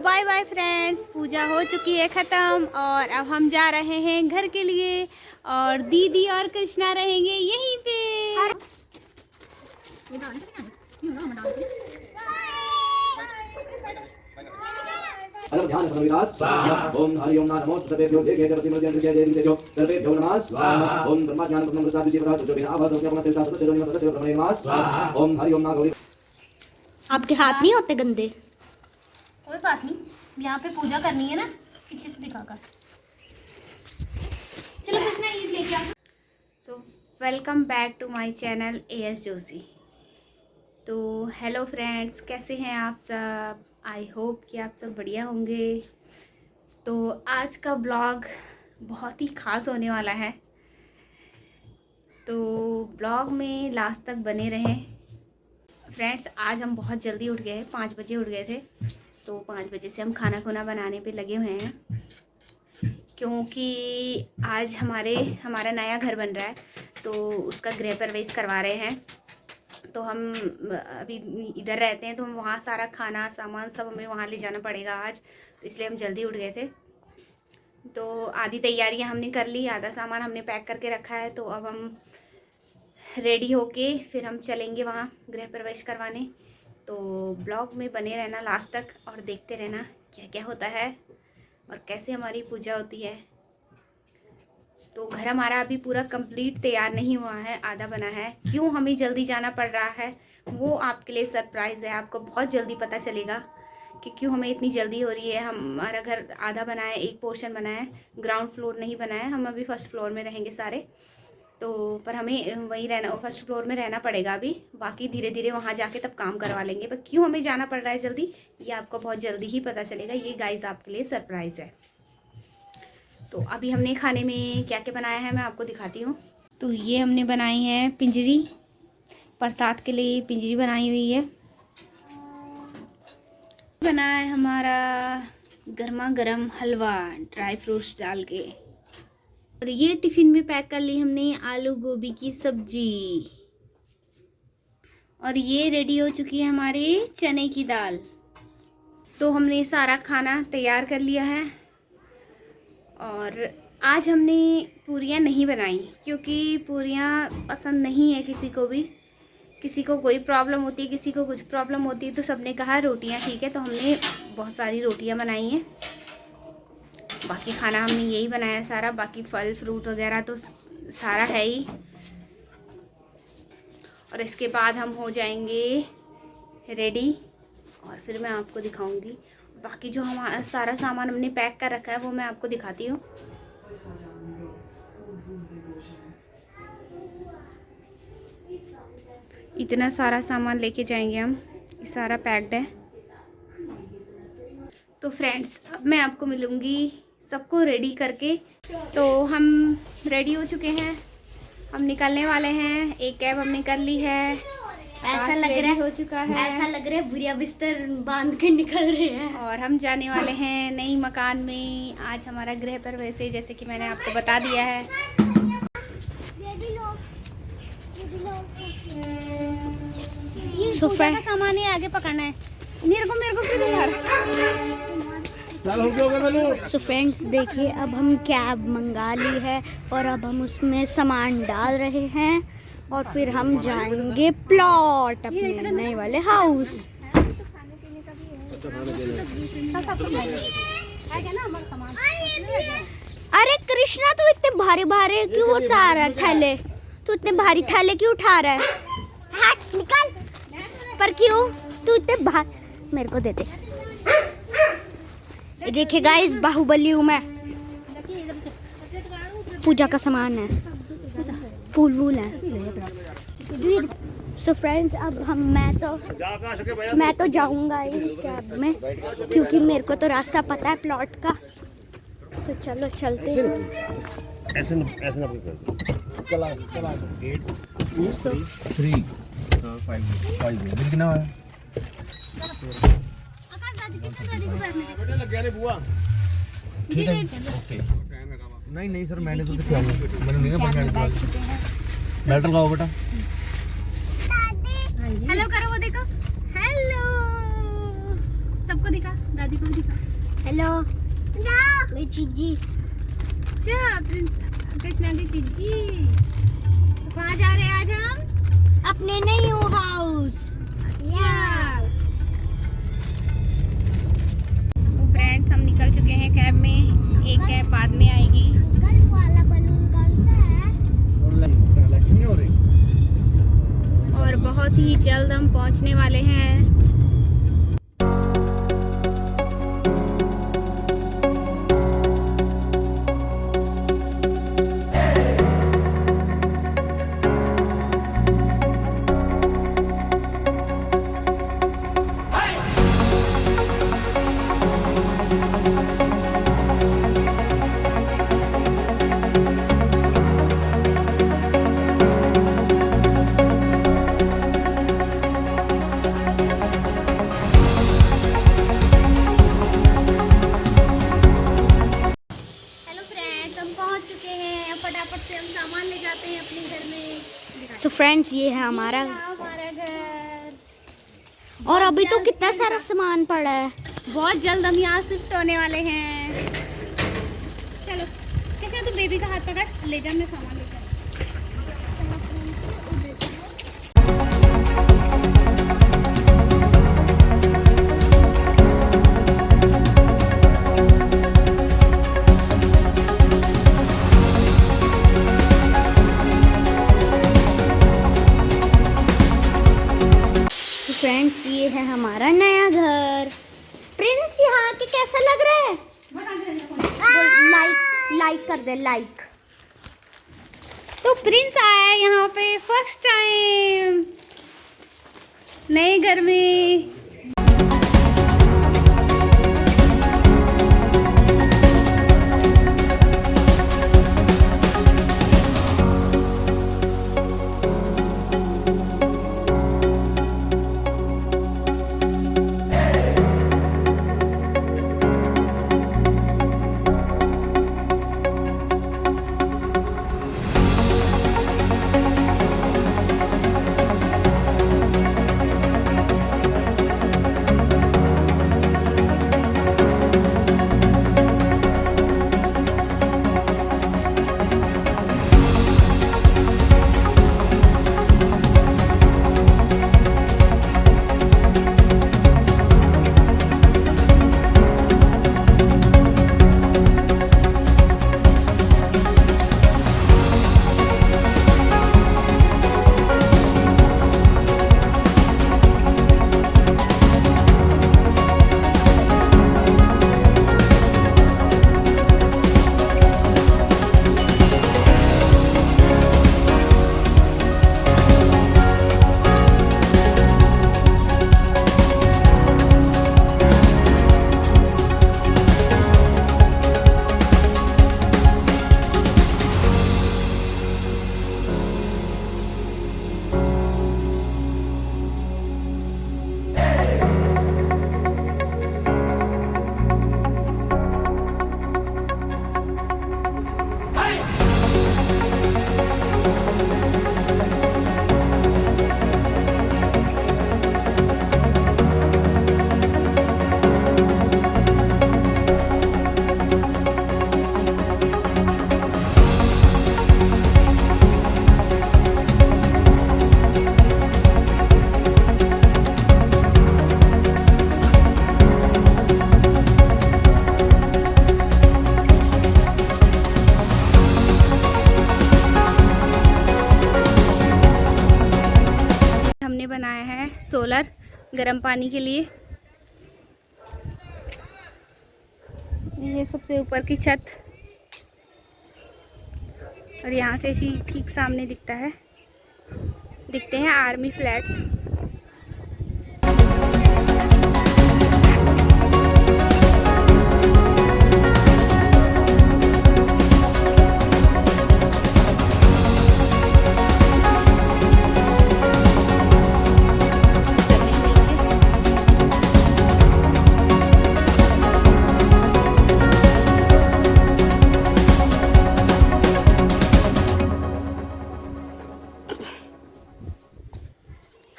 Bye bye friends, पूजा हो चुकी है ख़त्म और अब हम जा रहे हैं घर के लिए और दीदी और कृष्णा रहेंगे यहीं पे। ध्यान समविदास स्वाहा ओम हरि ओम नमो सर्वेभ्यो जय जगति मर्जन जय जय तेजो सर्वेभ्यो नमः स्वाहा ओम ब्रह्मा ज्ञान ब्रह्म प्रसाद विजय प्रकाश जो बिना आवाज के अपना तेज सत्य जोनि सत्य ब्रह्म नमः स्वाहा ओम हरि ओम नागौरी। आपके हाथ नहीं होते गंदे? कोई बात नहीं, यहाँ पे पूजा करनी है ना, पीछे से दिखाकर। चलो कृष्णा ये लेके आओ। So welcome back to my channel AS Joshi. तो हेलो फ्रेंड्स, कैसे हैं आप सब? आई होप कि आप सब बढ़िया होंगे। तो आज का ब्लॉग बहुत ही ख़ास होने वाला है, तो ब्लॉग में लास्ट तक बने रहें। फ्रेंड्स आज हम बहुत जल्दी उठ गए, 5 बजे उठ गए थे। तो 5 बजे से हम खाना खुना बनाने पे लगे हुए हैं, क्योंकि आज हमारा नया घर बन रहा है, तो उसका गृह प्रवेश करवा रहे हैं। तो हम अभी इधर रहते हैं, तो हम वहाँ सारा खाना सामान सब हमें वहाँ ले जाना पड़ेगा आज, तो इसलिए हम जल्दी उठ गए थे। तो आधी तैयारियां हमने कर ली, आधा सामान हमने पैक करके रखा है। तो अब हम रेडी होके फिर हम चलेंगे वहाँ गृह प्रवेश करवाने। तो ब्लॉग में बने रहना लास्ट तक और देखते रहना क्या क्या होता है और कैसे हमारी पूजा होती है। तो घर हमारा अभी पूरा कंप्लीट तैयार नहीं हुआ है, आधा बना है। क्यों हमें जल्दी जाना पड़ रहा है वो आपके लिए सरप्राइज़ है, आपको बहुत जल्दी पता चलेगा कि क्यों हमें इतनी जल्दी हो रही है। हमारा घर आधा बना है, एक पोर्शन बना है, ग्राउंड फ्लोर नहीं बना है। हम अभी फर्स्ट फ्लोर में रहेंगे सारे, तो पर हमें वहीं रहना, फर्स्ट फ्लोर में रहना पड़ेगा अभी। बाकी धीरे धीरे वहाँ जाके तब काम करवा लेंगे। पर क्यों हमें जाना पड़ रहा है जल्दी, ये आपको बहुत जल्दी ही पता चलेगा। ये गाइस आपके लिए सरप्राइज़ है। तो अभी हमने खाने में क्या क्या बनाया है मैं आपको दिखाती हूँ। तो ये हमने बनाई है पिंजरी, प्रसाद के लिए पिंजरी बनाई हुई है। बना है हमारा गर्मा गर्म हलवा ड्राई फ्रूट्स डाल के। और ये टिफ़िन में पैक कर ली हमने आलू गोभी की सब्जी। और ये रेडी हो चुकी है हमारी चने की दाल। तो हमने सारा खाना तैयार कर लिया है। और आज हमने पूरियाँ नहीं बनाई, क्योंकि पूरियाँ पसंद नहीं है किसी को भी। किसी को कोई प्रॉब्लम होती है, किसी को कुछ प्रॉब्लम होती है, तो सबने कहा रोटियाँ ठीक है। तो हमने बहुत सारी रोटियाँ बनाई हैं। बाकी खाना हमने यही बनाया सारा, बाकी फल फ्रूट वगैरह तो सारा है ही। और इसके बाद हम हो जाएंगे रेडी और फिर मैं आपको दिखाऊंगी। बाकी जो हमारा सारा सामान हमने पैक कर रखा है वो मैं आपको दिखाती हूँ। इतना सारा सामान लेके जाएंगे हम, ये सारा पैक्ड है। तो फ्रेंड्स अब मैं आपको मिलूँगी सबको रेडी करके। तो हम रेडी हो चुके हैं, हम निकलने वाले हैं। एक कैब हमने कर ली है, ऐसा लग रहा है हो चुका है, ऐसा लग रहा है बुढ़िया बिस्तर बांध के निकल रहे हैं। और हम जाने वाले हैं नई मकान में। आज हमारा गृह प्रवेश है, जैसे कि मैंने आपको बता दिया है। सोफा का सामान ही आगे पकड़ना है। मेरे को क्यों दिखा रहा? सो फ्रेंड्स देखिए, अब हम कैब मंगा ली है और अब हम उसमें सामान डाल रहे हैं और फिर हम जाएंगे प्लॉट अपने नए वाले हाउस। अरे कृष्णा तू इतने भारी भारी क्यों उठा रहा है थैले? तू इतने भारी थैले क्यों उठा रहा है? हट निकल। पर क्यों तू इतने भारी? मेरे को दे दे। ये देखिए गाइस, बाहुबली हूँ मैं। पूजा का सामान है, फूल वूल है। सो फ्रेंड्स अब मैं तो जाऊंगा इस कैब में, क्योंकि मेरे को तो रास्ता पता है प्लॉट का। तो चलो चलते हैं। ऐसे ना चला 8 2 3 5 बिल कितना है? ठीक है ओके। नहीं सर, मैंने तो दिखाया मैंने नहीं ना बैटल लगाओ बेटा। हेलो करो, वो देखो, हेलो सबको दिखा। दादी को भी दिखा। हेलो मेरी चीजी। अच्छा कृष्णा की चिज्जी। तो कहाँ जा रहे हैं आज हम? अपने न्यू हाउस। तो फ्रेंड्स हम निकल चुके हैं कैब में। एक कैब बाद में आएगी। वाला बलून कौन सा है? ऑनलाइन नहीं हो रही। और बहुत ही जल्द हम पहुंचने वाले हैं। फटाफट से हम सामान ले जाते हैं अपने घर में। सो फ्रेंड्स ये है हमारा घर। और अभी तो कितना सारा सामान पड़ा है। बहुत जल्द हम यहाँ शिफ्ट होने वाले हैं। चलो कैसे तू बेबी का हाथ पकड़ ले जा, मैं सामान लेकर। फ्रेंड्स ये है हमारा नया घर। प्रिंस यहाँ के कैसा लग रहा है? लाइक कर दे लाइक। तो प्रिंस आया है यहाँ पे फर्स्ट टाइम नए घर में। बनाया है सोलर गर्म पानी के लिए। ये सबसे ऊपर की छत और यहाँ से ही ठीक सामने दिखते हैं आर्मी फ्लैट्स।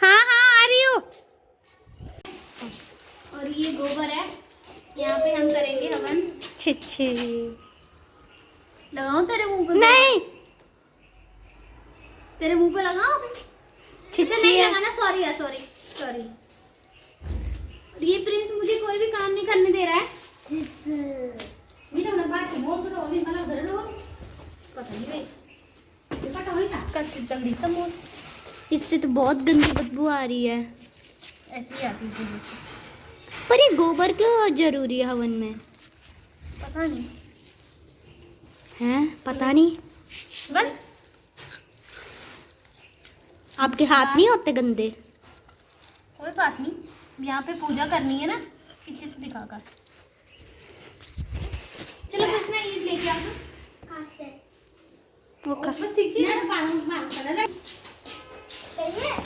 हाँ हम करेंगे हवन। छिछे लगाओ तेरे मुंह पे? नहीं, तेरे मुंह पे लगाओ? छिछे नहीं लगाना, सॉरी यार, सॉरी सॉरी। ये प्रिंस मुझे कोई भी काम नहीं करने दे रहा है। इससे तो बहुत गंदी बदबू आ रही है। ऐसी ही आती है। पर ये गोबर क्यों जरूरी है हवन में? पता नहीं, हैं? पता नहीं। बस आपके हाथ नहीं होते गंदे? कोई बात नहीं, यहाँ पे पूजा करनी है ना, पीछे से दिखा कर। चलो कुछ ना, ईट लेके आओ। बस ठीक थी।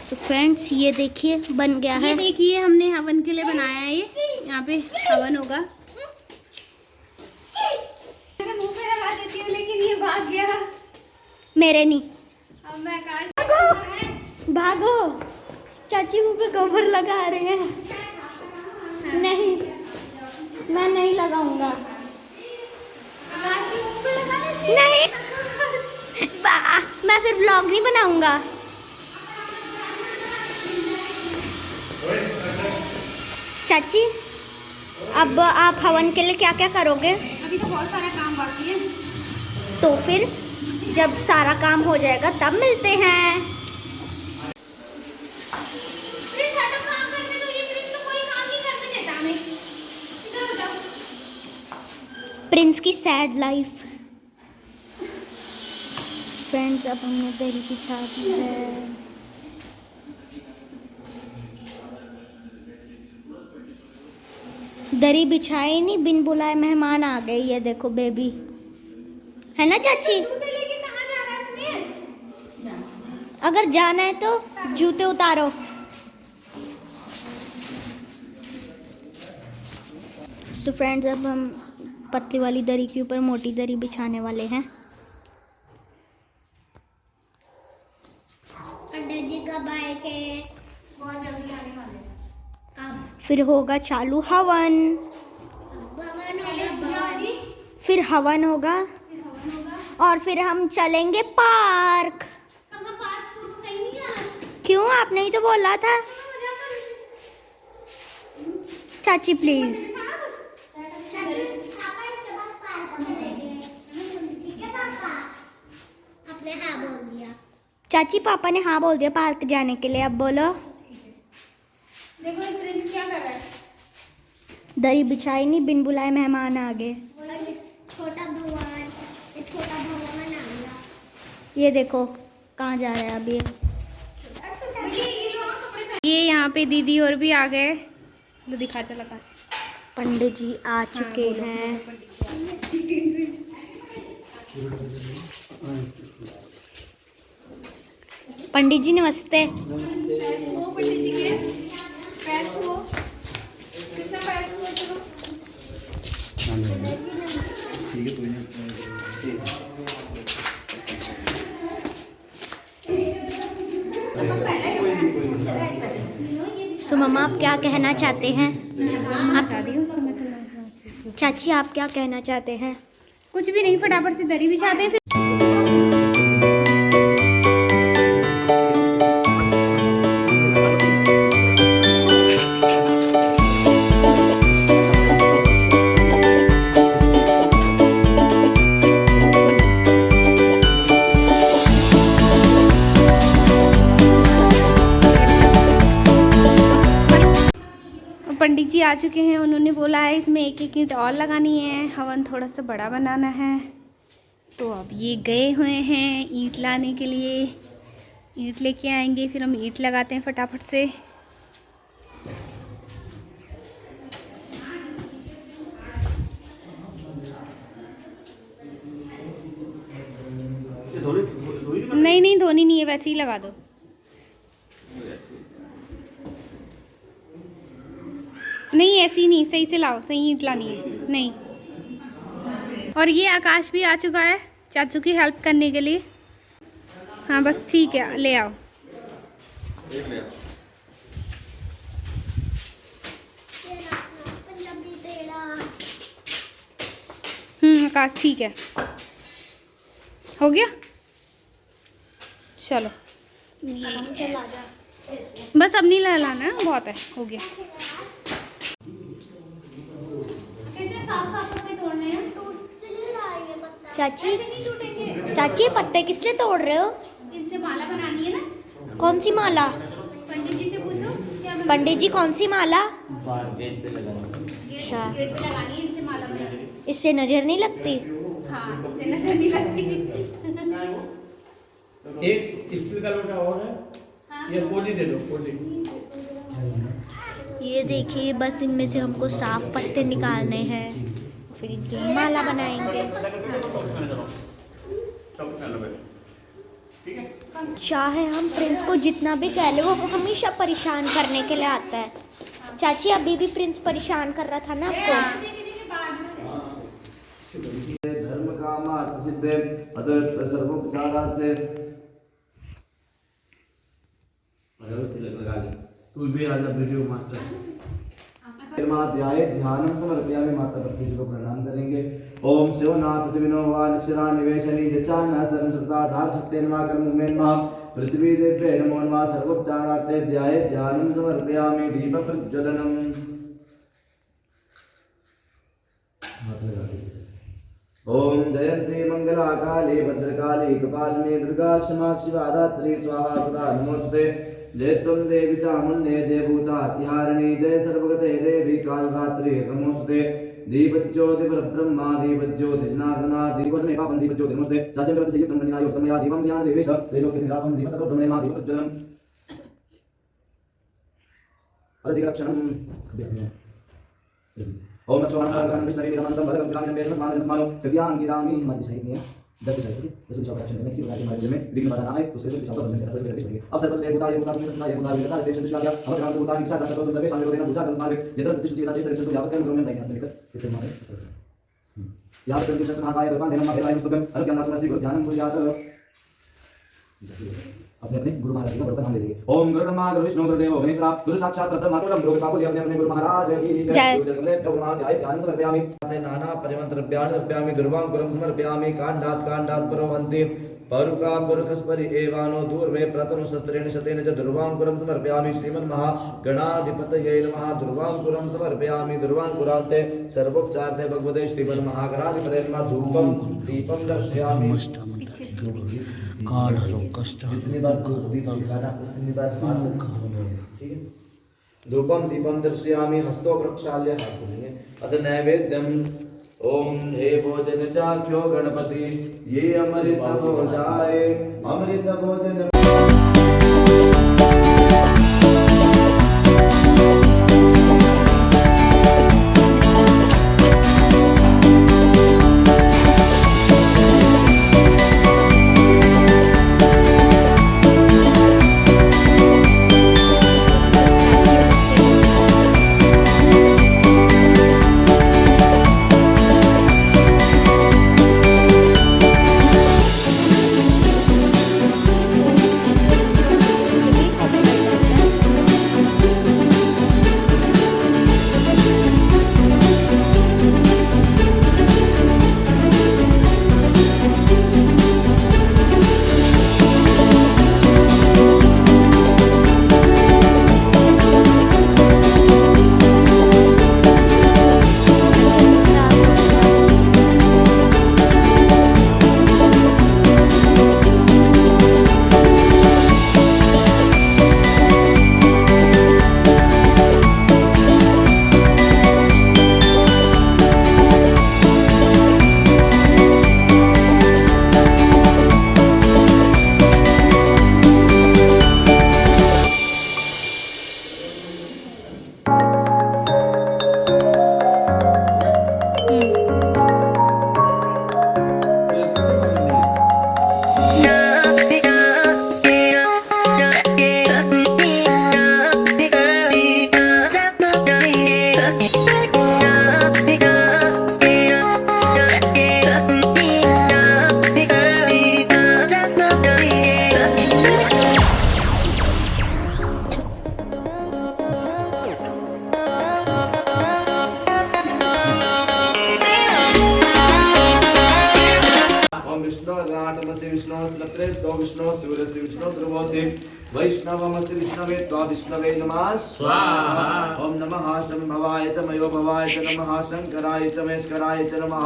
तो फ्रेंड्स ये देखिए बन गया है। ये देखिए हमने हवन के लिए बनाया है ये। यहाँ पे हवन होगा। मैं मुंह पे लगा देती हूँ लेकिन ये भाग गया। मेरे नहीं। अब मैं आकाश भागो, चाची मुंह पे गोबर लगा रहे हैं। नहीं, मैं नहीं लगाऊंगा। आकाश के मुंह पे लगा देती नहीं, मैं फिर व्लॉग नहीं बनाऊंगा। चाची अब आप हवन के लिए क्या क्या करोगे? अभी तो बहुत सारा काम बाकी है। तो फिर जब सारा काम हो जाएगा तब मिलते हैं। प्रिंस हटो, काम करने दो। ये प्रिंस तो कोई काम नहीं करने देता हमें। इधर हो जाओ। प्रिंस की सैड लाइफ। फ्रेंड्स अब हमने दही बिछा दी है। दरी बिछाई नहीं, बिन बुलाए मेहमान आ गए। ये देखो बेबी, है ना चाची? जूते लेके कहाँ जा रहा है इसमें? अगर जाना है तो जूते उतारो। तो फ्रेंड्स अब हम पतली वाली दरी के ऊपर मोटी दरी बिछाने वाले हैं। पंडित जी कब आएंगे? बहुत जल्दी आने वाले हैं। फिर होगा चालू हवन। फिर हवन होगा और फिर हम चलेंगे पार्क। कहाँ पार्क? पूर्व कहीं नहीं जाना। क्यों, आपने ही तो बोला था। चाची प्लीज। चाची पापा ने हाँ बोल दिया पार्क जाने के लिए। अब बोलो। देखो ये प्रिंस क्या कर रहा है। दरी बिछाई नहीं, बिन बुलाए मेहमान आ गए। छोटा भगवान आ गया। ये देखो कहाँ जा रहा है अब ये। ये यहाँ पे दीदी और भी आ गए। लो दिखा चल आकाश। पंडित जी आ चुके हैं। पंडित जी नमस्ते। पंडित जी के पैर छुओ। कृष्णा पैर छुओ। चलो ठीक है, कोई नहीं। सो मम्मा आप क्या कहना चाहते हैं? चाची आप क्या कहना चाहते हैं? कुछ भी नहीं, फटाफट से दरी बिछाते हैं। पंडित जी आ चुके हैं। उन्होंने बोला है इसमें एक एक ईंट और लगानी है, हवन थोड़ा सा बड़ा बनाना है। तो अब ये गए हुए हैं ईंट लाने के लिए। ईंट लेके आएंगे, फिर हम ईंट लगाते हैं फटाफट से। नहीं नहीं, धोनी नहीं है, वैसे ही लगा दो। नहीं ऐसी नहीं, सही से लाओ, सही ईंट लानी है। नहीं। और ये आकाश भी आ चुका है चाचू की हेल्प करने के लिए। हाँ बस ठीक है, ले आओ। विकास ठीक है, हो गया। चलो बस अब नहीं लाना है, बहुत है, हो गया। कैसे साफ पत्ते तोड़ने हैं? चाची नहीं टूटेंगे। चाची पत्ते किस लिए तोड़ रहे हो? इससे माला बनानी है ना। कौन सी माला? पंडित जी से पूछो क्या बनानी पंडित जी कौन सी माला? है। अच्छा। गेट पे लगानी है, इनसे माला बनानी है। इससे नजर नहीं लगती? हाँ, इससे नजर नहीं लगती। एक स्टील का लोटा और है, ये पोली दे दो, पोली। ये देखिए, बस इनमें से हमको साफ पत्ते निकालने हैं, फिर इनकी माला बनाएंगे। चाहे हम प्रिंस को जितना भी कह ले, वो हमेशा परेशान करने के लिए आता है। चाची अभी भी प्रिंस परेशान कर रहा था ना आपको? धर्म कामार्थ सिद्धे अतः सर्वोपचारार्थे तू भी आजा वीडियो मास्टर। ध्याये ध्यानं समर्पयामि। माता पति को प्रणाम करेंगे। ओम शिवनाथ पृथ्वीनो वा नक्षरा निवेशनी जचान सर्व शब्दाधार शक्ति नमः कर्म में नमः पृथ्वी देवे नमो नमः सर्वोपचारार्थे ध्याये ध्यानं समर्पयामि। दीप प्रज्वलनम। ओम जयंती मंगला काली भद्रकाली कपालिनी दुर्गा क्षमा शिवा दात्री स्वाहा सदा नमोस्तुते। जय तुम देवी चामुंडे जय भूतातिहारिणी जय सर्वगते देवी कालरात्रि नमोस्तुते। दीपज्योति परब्रह्मा दीपज्योति जनार्दना दीपस्मै पापं दीपज्योति नमोस्तुते। साचं प्रवृत्ति संयुक्तं मणिनायुक्तं मया दीपं ज्ञान देवेश त्रैलोक्य निरापं दीप सर्वब्रह्मणेमा दीपप्रज्वलनम् अधिकरक्षणम्। ओम नक्षत्राणां विष्णवे विदमन्तं भगवं कामिनं वेदं स्मानो कृत्यां गिरामि। हमारी शहीद ने 10 शहीद थे, जैसे दिशा रक्षण करने किसी प्रकार के हमारे जीवन में विघ्न बाधा ना आए, तो उसके दिशा पर बंधन करते हुए अब सर्वत्र देवता ये भूता तुम्हें सतना ये भूता विगता देश दिशा क्या हम ग्राम भूता विक्षा करते तो सर्वे शामिल होते हैं भूता कर्म स्मारक यत्र प्रतिष्ठित येता जैसे तो यावत कर्म ग्रहण नहीं आते लेकर इसे मारे यावत कर्म दिशा महाकाय भगवान देना महाकाय पुस्तकम हर ज्ञान आत्मा से ध्यान को याद अपने अपने गुरु महाराज का बड़ा नाम ले लेंगे। ओम गुरु ब्रह्मा गुरु विष्णु गुरुदेव महेश्वरा गुरु साक्षात परब्रह्म परम गुरु बाबू अपने अपने गुरु महाराज की जय। ध्यान समर्पयामि। नाना परिमंत्र द्रव्याणि समर्पयामि। दुर्वांकुरं समर्पयामि। कांडात् परोहन्ति परुका पुरुखस्परि एवानो दूर्वे प्रतनु शस्त्रेण शतेन च दुर्वांकुरं समर्पयामि। श्रीमन्महा गणाधिपतये नमः। दुर्वांकुरं समर्पयामि। दुर्वांकुरान्ते सर्वोपचार्थे भगवते श्रीमन्महागणाधिपतये नमः। धूपं दीपं दर्शयामि। जितनी बार दीप दिखाना उतनी बार ठीक है। धूपम दीपम दर्शयामि। हस्तो प्रक्षाल्य हाथ धोलेंगे। अतः नैवेद्यम। ओम हे भोजन चाख्यो गणपति ये अमृत हो जाए। अमृत भोजन विष्णु राटमसि विष्णु स्लत्रेस्तो विष्णु सूर्यसि विष्णु ध्रुवोसि वैष्णवमसि विष्णवे त्वा विष्णवे नमः स्वाहा। ओम नमः शंभवाय च मयो भवाय च नमः शंकराय च महेश्वराय च नमः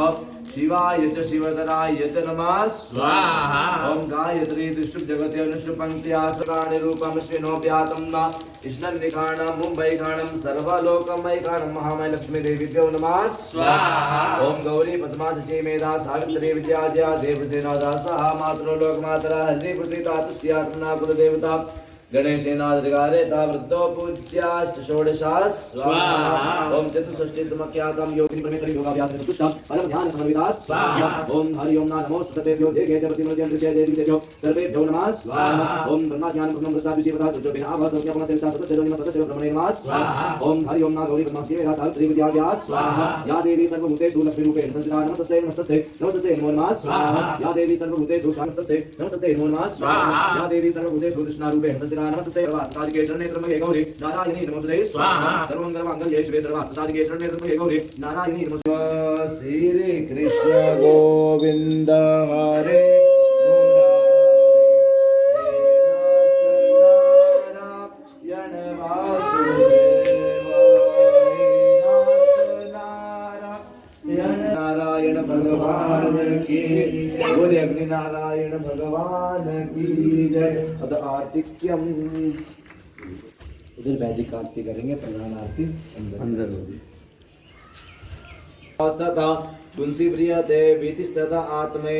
शिवाय च शिवधराय च नमः स्वाहा। ओम गायत्री त्रिशुभ जगते अनुष्ठुप पंक्त्यासकाणि रूपम श्रीनोप्यातं वा इष्णन्निखाणं मुंबईखाणं सर्वलोकमयखाणं महामय लक्ष्मी देवीभ्यो नमः स्वाहा। ओम गौरी पद्मासची मेधा सावित्री विद्याजया देवसेना दासः मातृ लोकमातरा हरिपुत्री तातुष्यात्मना कुलदेवता गणेशेनाधिकारेता वृद्धो पूज्याश्च षोडशाः स्वाहा। ओम चतुष्षष्टि समख्यातं योगिनी परमेश्वरी योगाभ्यासं चतुष्टयं फलं ध्यान समन्विता स्वाहा। ओम हरि ओम नमो सर्वेभ्यो जय जय प्रतिमृत्यं जय जय देवीभ्यो सर्वेभ्यो नमः स्वाहा। ओम ब्रह्मा ज्ञान ब्रह्म प्रसाद विषय प्रसाद जो बिना आवाज होते अपना तेजा सत्य जोनि सत्य ब्रह्मणे नमः स्वाहा। ओम हरि ओम ना गौरी पद्मावती मेधा सावित्री विद्याजया स्वाहा। या देवी सर्वभूतेषु लक्ष्मी रूपेण संस्थिता नमस्ते नमस्ते नमस्ते नमो नमः स्वाहा। या देवी सर्वभूतेषु नमस्ते नमस्ते नमो नमः स्वाहा। या देवी सर्वभूतेषु कृष्णा रूपेण संस्थिता नमस्ते साधिके शरणे त्र्यंबके गौरी नारायणी नमोस्तुते स्वाहा। सर्वमंगलमांगल्ये शिवे सर्वार्थ साधिके शरणे त्र्यंबके गौरी नारायणी नमोस्तुते। श्री कृष्ण गोविंद हरे नारायण भगवान की बोले अग्नि नारायण भगवान की जय। अद आर्तिक्यम उधर वैदिक आरती करेंगे प्रधान आरती अंदर होगी। तथा तुलसी प्रिय ते बीति सदा आत्मे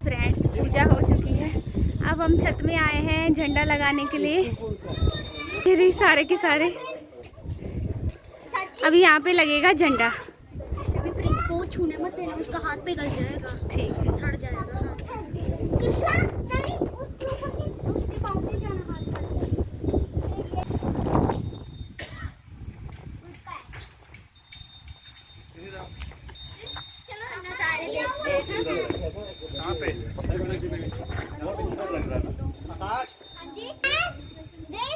फ्रेंड्स पूजा हो चुकी है। अब हम छत में आए हैं झंडा लगाने के लिए। ये सारे के सारे अब यहाँ पे लगेगा झंडा। भी प्रिंस को छूने मत देना, उसका हाथ पे गल जाएगा। ठीक है, सड़ जाएगा। कृष्णा नहीं, उसके पाँव पे देख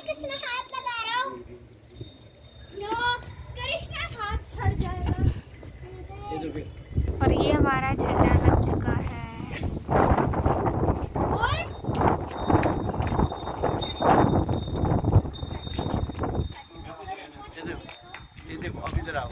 कृष्ण हाथ लगा रहा हूँ। नो कृष्ण हाथ सड़ जाएगा। और ये हमारा झंडा लग चुका है। ओए ये देखो अब इधर आओ।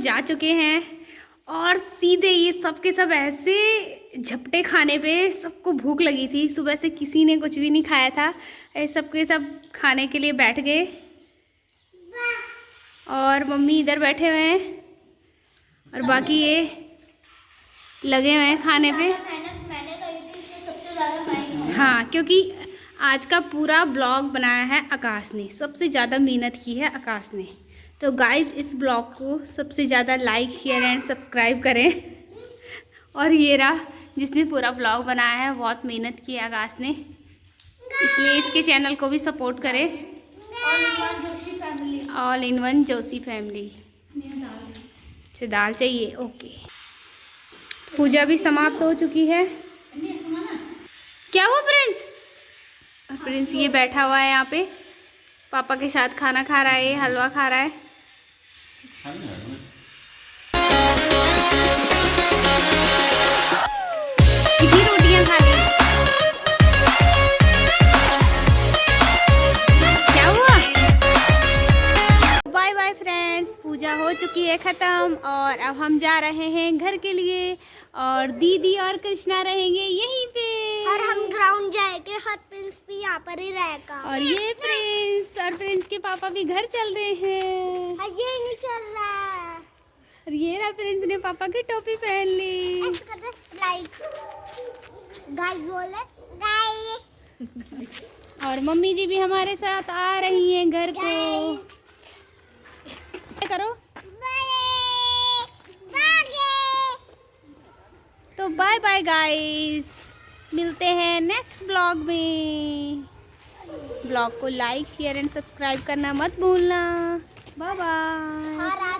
जा चुके हैं और सीधे ये सब के सब ऐसे झपटे खाने पे सबको भूख लगी थी। सुबह से किसी ने कुछ भी नहीं खाया था, सब के सब खाने के लिए बैठ गए और मम्मी इधर बैठे हुए हैं और बाकी ये लगे हुए हैं खाने पे। मैंने करी थी इसमें सबसे ज़्यादा। हाँ, क्योंकि आज का पूरा ब्लॉग बनाया है आकाश ने, सबसे ज़्यादा मेहनत की है आकाश ने। तो गाइस इस ब्लॉग को सबसे ज़्यादा लाइक शेयर एंड सब्सक्राइब करें। और ये रहा जिसने पूरा ब्लॉग बनाया है, बहुत मेहनत की है आकाश ने, इसलिए इसके चैनल को भी सपोर्ट करें। All in one Joshi family. अच्छा दाल चाहिए, ओके। पूजा भी समाप्त हो चुकी है। क्या हुआ प्रिंस? प्रिंस ये बैठा हुआ है यहाँ पे, पापा के साथ खाना खा रहा है, हलवा खा रहा है। कितनी रोटियां खा ली? क्या हुआ? बाय बाय फ्रेंड्स, पूजा हो चुकी है ख़त्म और अब हम जा रहे हैं घर के लिए और दीदी और कृष्णा रहेंगे यहीं पे और हम ग्राउंड जाएंगे। हर प्रिंस भी यहाँ पर ही रहेगा। और ये प्रिंस और प्रिंस के पापा भी घर चल रहे हैं। हाँ, ये नहीं चल रहा। और ये रहा प्रिंस ने पापा की टोपी पहन ली। लाइक गाइस बोले गाइस। और मम्मी जी भी हमारे साथ आ रही हैं घर को। क्या करो? तो बाय बाय गाइस, मिलते हैं नेक्स्ट ब्लॉग में। ब्लॉग को लाइक शेयर एंड सब्सक्राइब करना मत भूलना। Bye bye.